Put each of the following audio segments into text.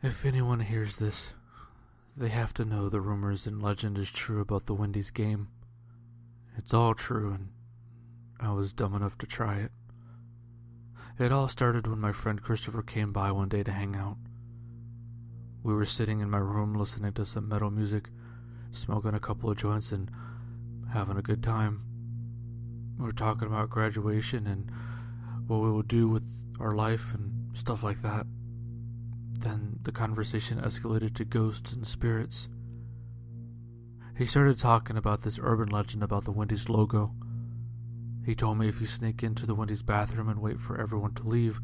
If anyone hears this, they have to know the rumors and legend is true about the Wendy's game. It's all true, and I was dumb enough to try it. It all started when my friend Christopher came by one day to hang out. We were sitting in my room listening to some metal music, smoking a couple of joints, and having a good time. We were talking about graduation and what we will do with our life and stuff like that. Then the conversation escalated to ghosts and spirits. He started talking about this urban legend about the Wendy's logo. He told me if you sneak into the Wendy's bathroom and wait for everyone to leave,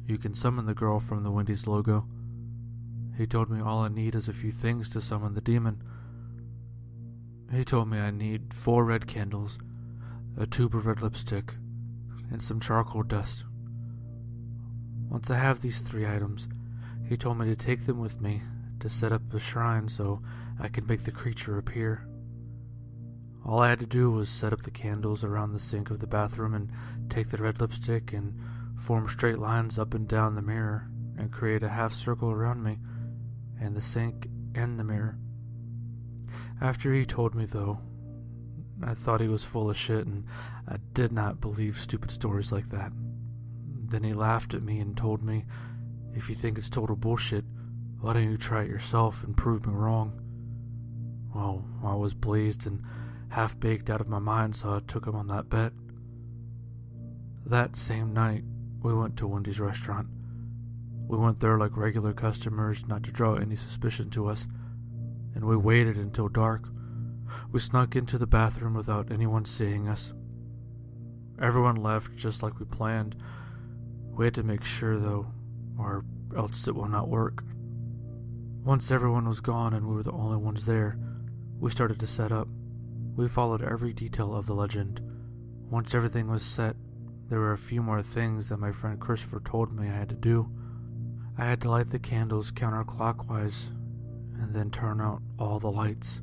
you can summon the girl from the Wendy's logo. He told me all I need is a few things to summon the demon. He told me I need 4 red candles, a tube of red lipstick, and some charcoal dust. Once I have these 3 items, he told me to take them with me to set up a shrine so I could make the creature appear. All I had to do was set up the candles around the sink of the bathroom and take the red lipstick and form straight lines up and down the mirror and create a half circle around me and the sink and the mirror. After he told me, though, I thought he was full of shit, and I did not believe stupid stories like that. Then he laughed at me and told me, if you think it's total bullshit, why don't you try it yourself and prove me wrong? Well, I was blazed and half-baked out of my mind, so I took him on that bet. That same night, we went to Wendy's restaurant. We went there like regular customers, not to draw any suspicion to us, and we waited until dark. We snuck into the bathroom without anyone seeing us. Everyone left just like we planned. We had to make sure, though, or else it will not work. Once everyone was gone and we were the only ones there, we started to set up. We followed every detail of the legend. Once everything was set, there were a few more things that my friend Christopher told me I had to do. I had to light the candles counterclockwise and then turn out all the lights.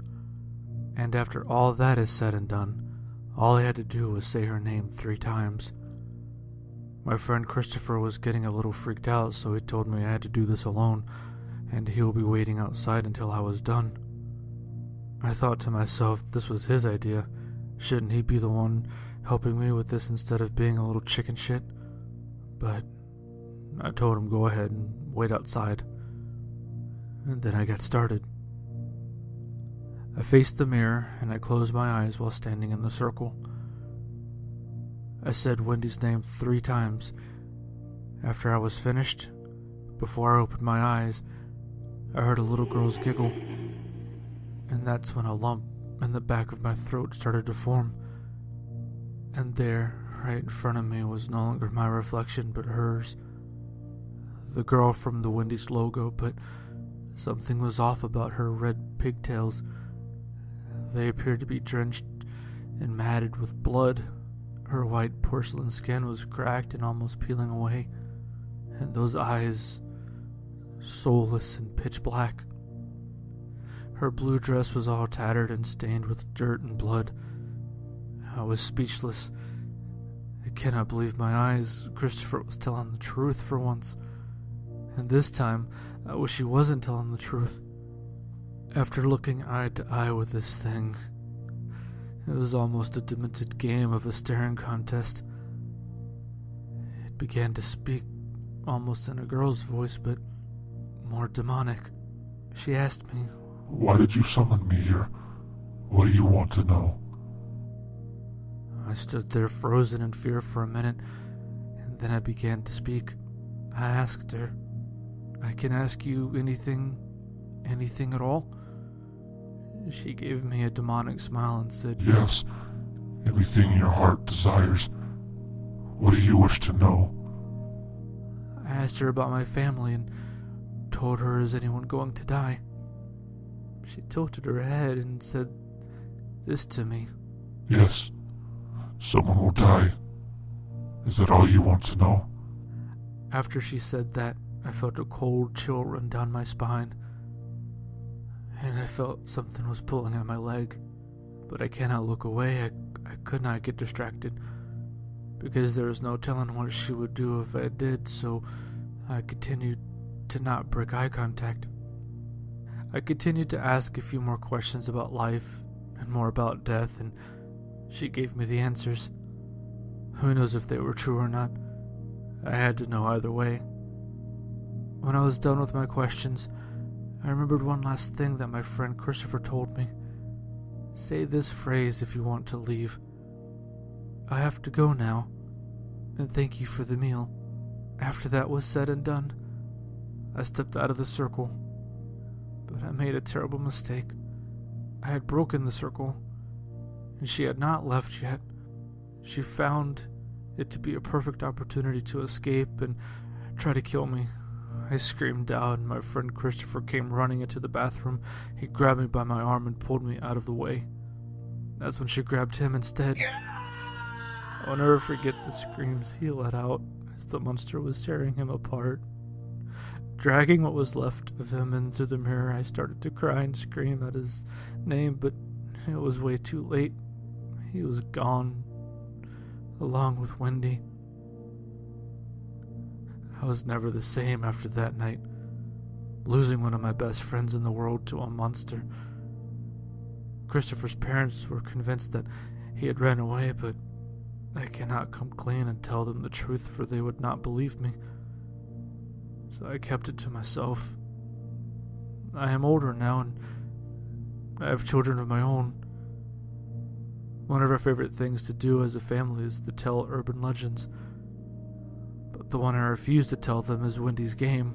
And after all that is said and done, all I had to do was say her name 3 times. My friend Christopher was getting a little freaked out, so he told me I had to do this alone, and he will be waiting outside until I was done. I thought to myself, this was his idea. Shouldn't he be the one helping me with this instead of being a little chicken shit? But I told him go ahead and wait outside. And then I got started. I faced the mirror and I closed my eyes while standing in the circle. I said Wendy's name 3 times. After I was finished, before I opened my eyes, I heard a little girl's giggle. And that's when a lump in the back of my throat started to form. And there, right in front of me, was no longer my reflection but hers. The girl from the Wendy's logo, but something was off about her red pigtails. They appeared to be drenched and matted with blood. Her white porcelain skin was cracked and almost peeling away, and those eyes, soulless and pitch black. Her blue dress was all tattered and stained with dirt and blood. I was speechless. I cannot believe my eyes. Christopher was telling the truth for once. And this time, I wish he wasn't telling the truth. After looking eye to eye with this thing, it was almost a demented game of a staring contest. It began to speak, almost in a girl's voice, but more demonic. She asked me, "Why did you summon me here? What do you want to know?" I stood there frozen in fear for a minute, and then I began to speak. I asked her, "I can ask you anything at all?" She gave me a demonic smile and said, "Yes, anything your heart desires. What do you wish to know?" I asked her about my family and told her, "Is anyone going to die?" She tilted her head and said this to me. "Yes, someone will die. Is that all you want to know?" After she said that, I felt a cold chill run down my spine, and I felt something was pulling at my leg, but I cannot look away. I could not get distracted, because there was no telling what she would do if I did, so I continued to not break eye contact. I continued to ask a few more questions about life and more about death, and she gave me the answers. Who knows if they were true or not? I had to know either way. When I was done with my questions, I remembered one last thing that my friend Christopher told me. Say this phrase if you want to leave. I have to go now, and thank you for the meal. After that was said and done, I stepped out of the circle, but I made a terrible mistake. I had broken the circle, and she had not left yet. She found it to be a perfect opportunity to escape and try to kill me. I screamed out, and my friend Christopher came running into the bathroom. He grabbed me by my arm and pulled me out of the way. That's when she grabbed him instead. I'll never forget the screams he let out as the monster was tearing him apart. Dragging what was left of him into the mirror, I started to cry and scream at his name, but it was way too late. He was gone, along with Wendy. I was never the same after that night, losing one of my best friends in the world to a monster. Christopher's parents were convinced that he had ran away, but I cannot come clean and tell them the truth, for they would not believe me. So I kept it to myself. I am older now, and I have children of my own. One of our favorite things to do as a family is to tell urban legends. But the one I refuse to tell them is Wendy's game,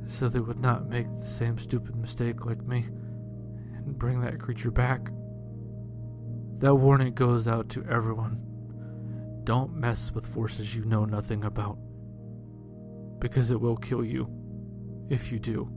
so they would not make the same stupid mistake like me and bring that creature back. That warning goes out to everyone. Don't mess with forces you know nothing about, because it will kill you if you do.